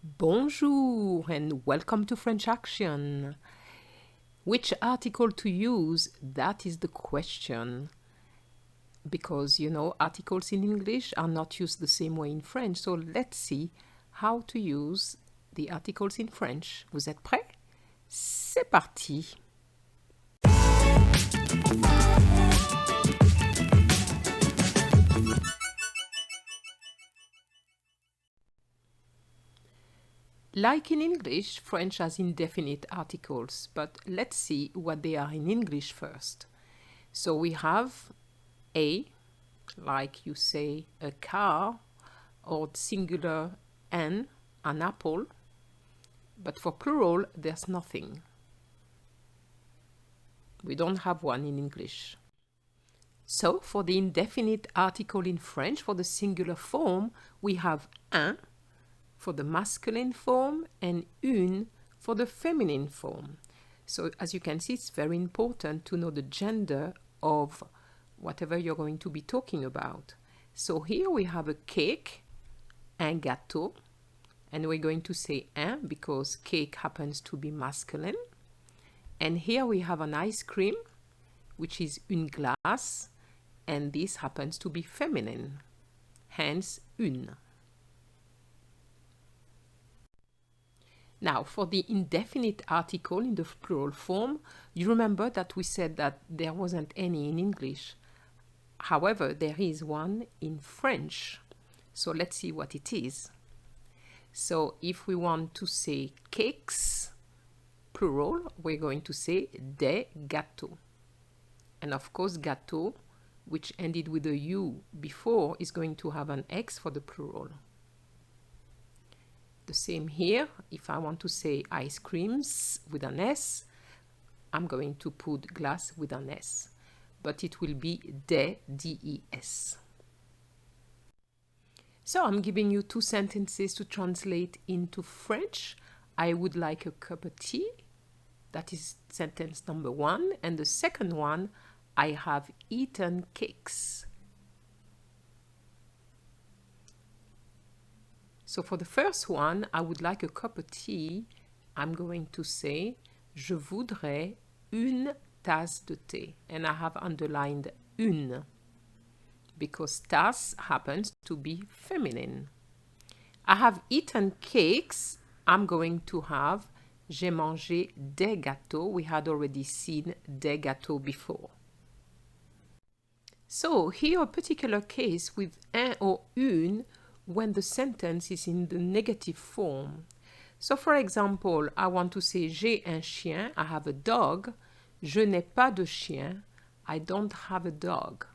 Bonjour and welcome to French Action. Which article to use? That is the question. Because, articles in English are not used the same way in French. So let's see how to use the articles in French. Vous êtes prêts? C'est parti! Like in English, French has indefinite articles, but let's see what they are in English first. So we have a, like you say a car, or singular an apple, but for plural there's nothing. We don't have one in English. So for the indefinite article in French, for the singular form, we have un for the masculine form and une for the feminine form. So as you can see, it's very important to know the gender of whatever you're going to be talking about. So here we have a cake, un gâteau, and we're going to say un because cake happens to be masculine. And here we have an ice cream, which is une glace, and this happens to be feminine, hence une. Now, for the indefinite article in the plural form, you remember that we said that there wasn't any in English. However, there is one in French. So let's see what it is. So if we want to say cakes, plural, we're going to say des gâteaux. And of course, gâteau, which ended with a U before, is going to have an X for the plural. The same here. If I want to say ice creams with an S, I'm going to put glass with an S, but it will be des, D-E-S. So I'm giving you two sentences to translate into French. I would like a cup of tea. That is sentence number one. And the second one, I have eaten cakes. So for the first one, I would like a cup of tea. I'm going to say, je voudrais une tasse de thé. And I have underlined une, because tasse happens to be feminine. I have eaten cakes. I'm going to have, j'ai mangé des gâteaux. We had already seen des gâteaux before. So here a particular case with un or une, when the sentence is in the negative form. So for example, I want to say j'ai un chien, I have a dog. Je n'ai pas de chien, I don't have a dog.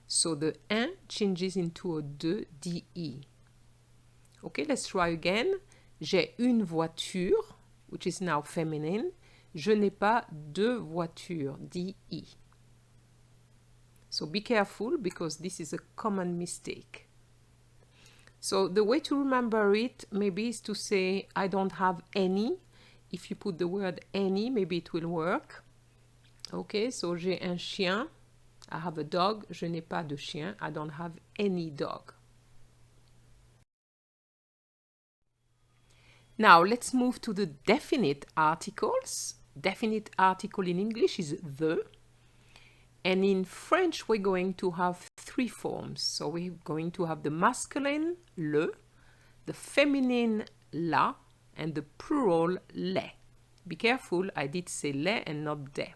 So the un changes into a de, de. Okay, let's try again. J'ai une voiture, which is now feminine. Je n'ai pas de voiture, de. So be careful because this is a common mistake. So the way to remember it maybe is to say I don't have any. If you put the word any, maybe it will work. Okay, so j'ai un chien, I have a dog. Je n'ai pas de chien, I don't have any dog. Now let's move to the definite articles. Definite article in English is the. And in French, we're going to have three forms. So we're going to have the masculine, le, the feminine, la, and the plural, les. Be careful, I did say les and not des.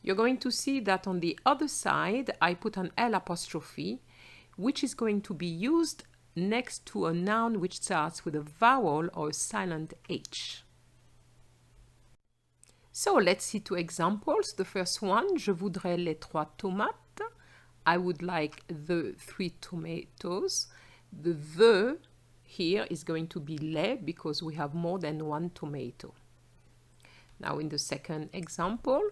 You're going to see that on the other side, I put an L apostrophe, which is going to be used next to a noun which starts with a vowel or a silent H. So let's see two examples. The first one, je voudrais les 3 tomates. I would like the 3 tomatoes. The here is going to be les because we have more than one tomato. Now in the second example,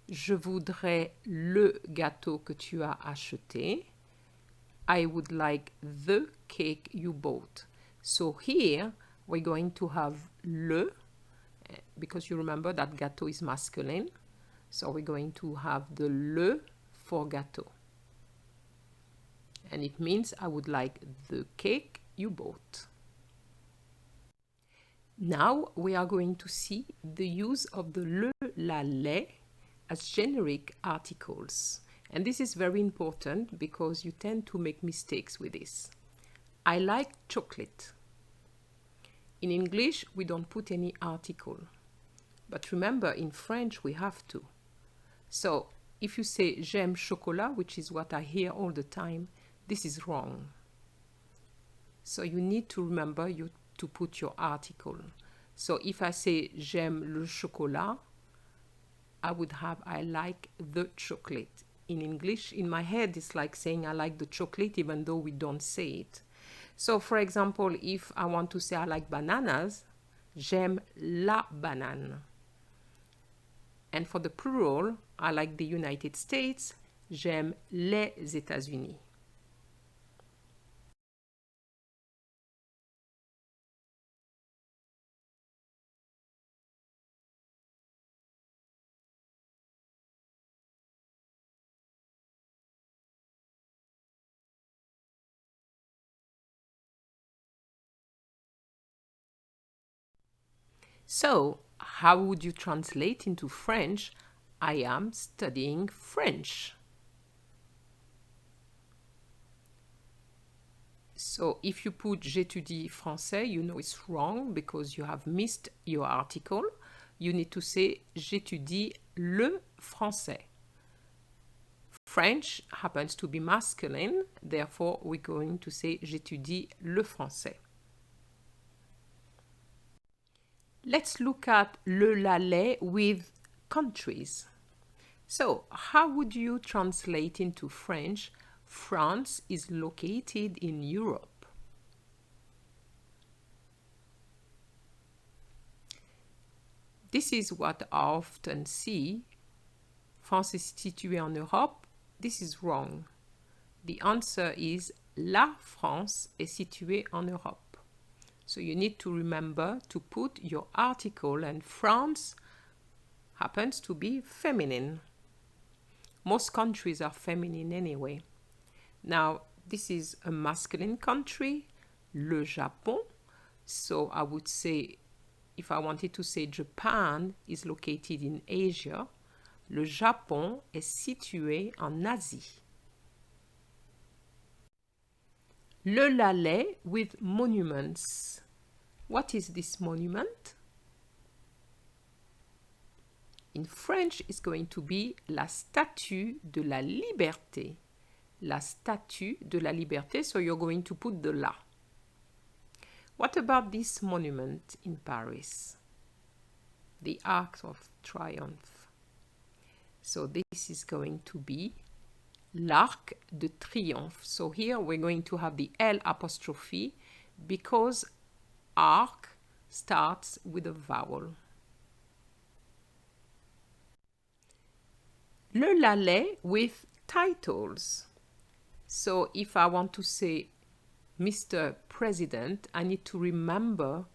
je voudrais le gâteau que tu as acheté. I would like the cake you bought. So here we're going to have le, because you remember that gâteau is masculine. So we're going to have the le for gâteau. And it means I would like the cake you bought. Now we are going to see the use of the le, la, les as generic articles. And this is very important because you tend to make mistakes with this. I like chocolate. In English, we don't put any article. But remember, in French, we have to. So if you say j'aime chocolat, which is what I hear all the time, this is wrong. So you need to remember to put your article. So if I say j'aime le chocolat, I would have I like the chocolate. In English, in my head, it's like saying I like the chocolate even though we don't say it. So for example, if I want to say I like bananas, j'aime la banane. And for the plural, I like the United States, j'aime les États-Unis. So, how would you translate into French, I am studying French? So, if you put j'étudie français, you know it's wrong because you have missed your article. You need to say j'étudie le français. French happens to be masculine, therefore we're going to say j'étudie le français. Let's look at le, la, les with countries. So, how would you translate into French, France is located in Europe? This is what I often see. France est située en Europe. This is wrong. The answer is la France est située en Europe. So you need to remember to put your article, and France happens to be feminine. Most countries are feminine anyway. Now, this is a masculine country, le Japon. So I would say, if I wanted to say Japan is located in Asia, le Japon est situé en Asie. Le, la, les with monuments. What is this monument? In French, it's going to be la statue de la liberté. La statue de la liberté, so you're going to put the la. What about this monument in Paris? The Arc of Triumph. So this is going to be l'Arc de Triomphe. So here we're going to have the L apostrophe because arc starts with a vowel. Le, la, les with titles. So if I want to say Mr. President, I need to remember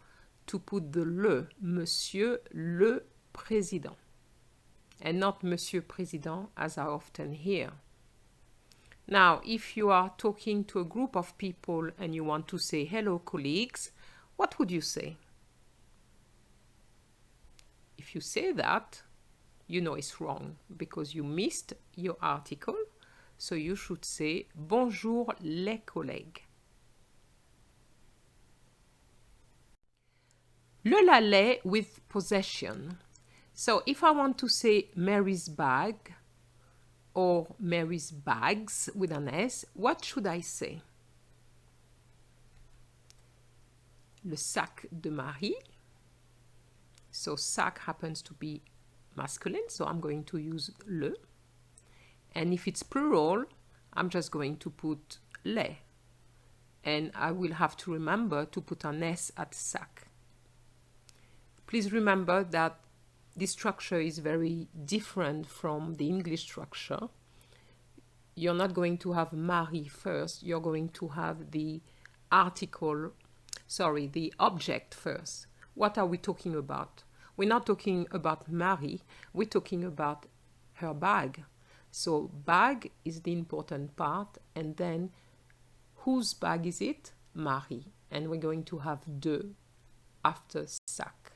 to put the le, Monsieur le Président, and not Monsieur Président as I often hear. Now, if you are talking to a group of people and you want to say hello colleagues, what would you say? If you say that, you know it's wrong because you missed your article. So you should say bonjour les collègues. Le, la, les with possession. So if I want to say Mary's bag or Mary's bags with an S, what should I say? Le sac de Marie. So sac happens to be masculine, so I'm going to use le. And if it's plural, I'm just going to put les. And I will have to remember to put an S at sac. Please remember that this structure is very different from the English structure. You're not going to have Marie first. You're going to have the the object first. What are we talking about? We're not talking about Marie. We're talking about her bag. So bag is the important part. And then whose bag is it? Marie. And we're going to have de after sac.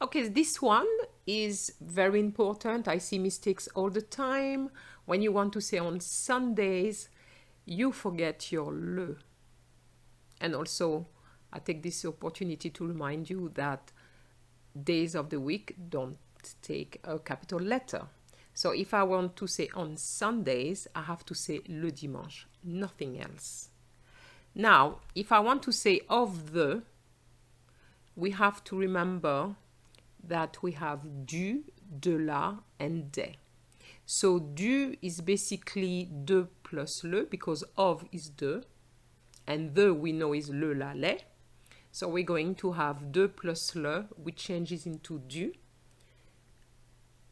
Okay, this one is very important. I see mistakes all the time. When you want to say on Sundays, you forget your le. And also, I take this opportunity to remind you that days of the week don't take a capital letter. So if I want to say on Sundays, I have to say le dimanche, nothing else. Now, if I want to say of the, we have to remember that we have du, de la, and des. So du is basically de plus le, because of is de, and the we know is le, la, les. So we're going to have de plus le, which changes into du.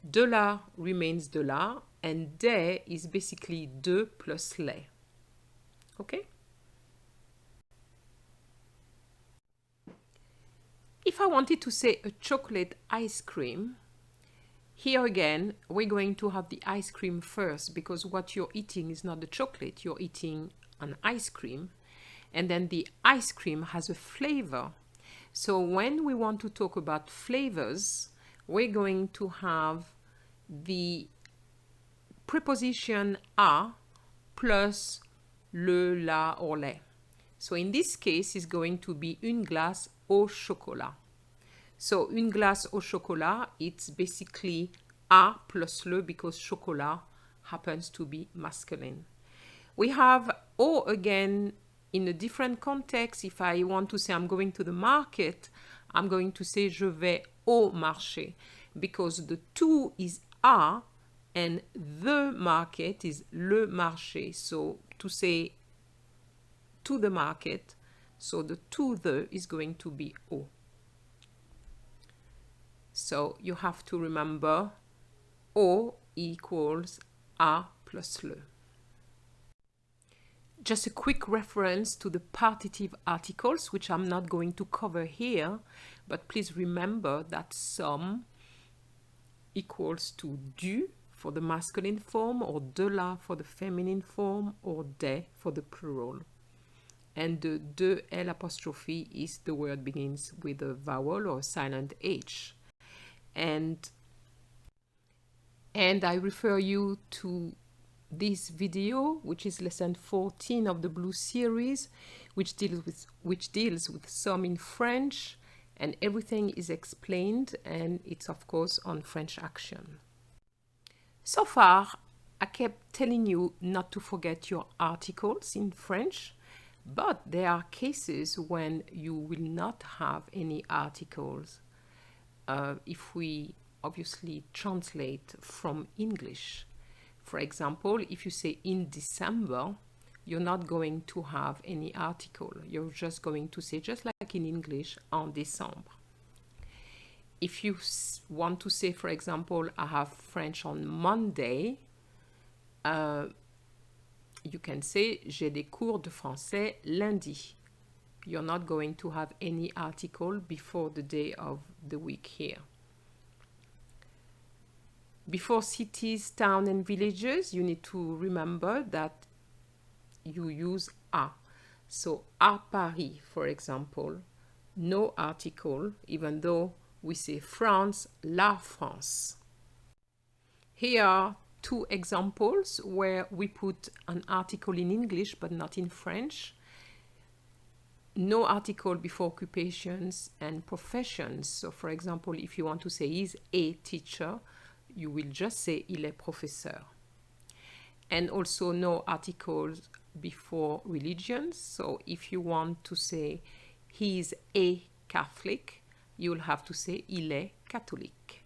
De la remains de la, and des is basically de plus les. Okay? If I wanted to say a chocolate ice cream, here again, we're going to have the ice cream first, because what you're eating is not the chocolate, you're eating an ice cream, and then the ice cream has a flavor. So when we want to talk about flavors, we're going to have the preposition a plus le, la, or les. So in this case, it's going to be une glace au chocolat. So une glace au chocolat, it's basically a plus le, because chocolat happens to be masculine. We have au again in a different context. If I want to say I'm going to the market, I'm going to say je vais au marché, because the to is a and the market is le marché. So to say to the market, so the to the is going to be au. So you have to remember au equals a plus le. Just a quick reference to the partitive articles, which I'm not going to cover here, but please remember that some equals to du for the masculine form, or de la for the feminine form, or des for the plural. And the de L apostrophe is the word begins with a vowel or silent H. And I refer you to this video, which is lesson 14 of the Blue series, which deals with some in French, and everything is explained, and it's of course on French action. So far, I kept telling you not to forget your articles in French, but there are cases when you will not have any articles if we obviously translate from English. For example, if you say in December, you're not going to have any article. You're just going to say, just like in English, en décembre. If you want to say, for example, I have French on Monday, you can say, j'ai des cours de français lundi. You're not going to have any article before the day of the week here. Before cities, towns, and villages, you need to remember that you use a. So, à Paris, for example, no article, even though we say France, la France. Here are two examples where we put an article in English but not in French. No article before occupations and professions. So, for example, if you want to say he's a teacher, you will just say il est professeur. And also no articles before religions. So if you want to say he is a Catholic, you'll have to say il est catholique.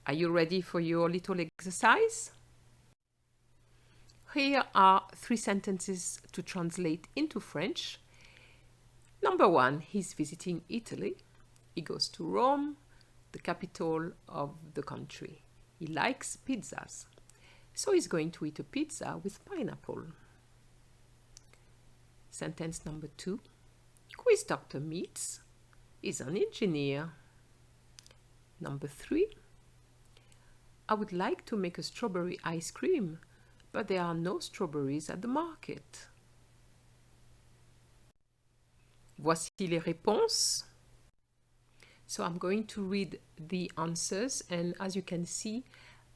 Are you ready for your little exercise? Here are 3 sentences to translate into French. Number 1, he's visiting Italy. He goes to Rome, the capital of the country. He likes pizzas, so he's going to eat a pizza with pineapple. Sentence number 2. Who is Dr. Meets? He's an engineer. Number 3. I would like to make a strawberry ice cream, but there are no strawberries at the market. Voici les réponses. So I'm going to read the answers, and as you can see,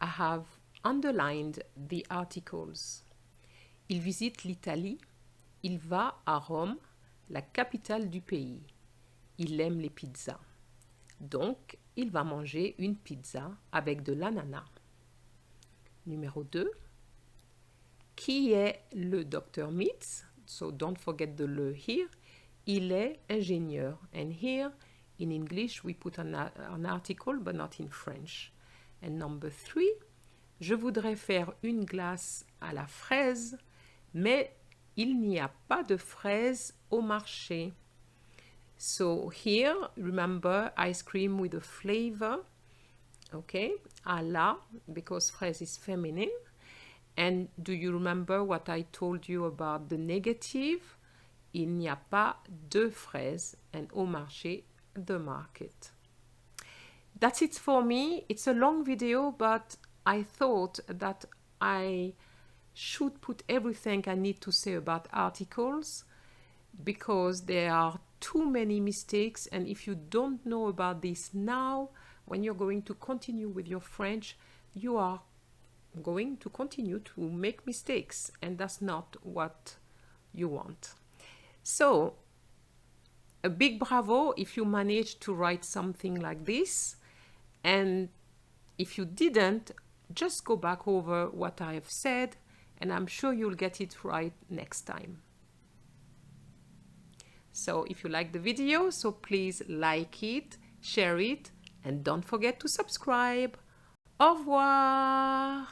I have underlined the articles. Il visite l'Italie. Il va à Rome, la capitale du pays. Il aime les pizzas. Donc, il va manger une pizza avec de l'ananas. Numéro 2. Qui est le docteur Mitz? So don't forget the le here. Il est ingénieur. And here, in English, we put an article, but not in French. And number 3. Je voudrais faire une glace à la fraise, mais il n'y a pas de fraises au marché. So here, remember, ice cream with a flavor, okay, à la, because fraise is feminine. And do you remember what I told you about the negative? Il n'y a pas de fraises, and au marché, the market. That's it for me. It's a long video, but I thought that I should put everything I need to say about articles because there are too many mistakes, and if you don't know about this now, when you're going to continue with your French, you are going to continue to make mistakes, and that's not what you want. So, a big bravo if you managed to write something like this, and if you didn't, just go back over what I have said, and I'm sure you'll get it right next time. So if you like the video, so please like it, share it, and don't forget to subscribe. Au revoir!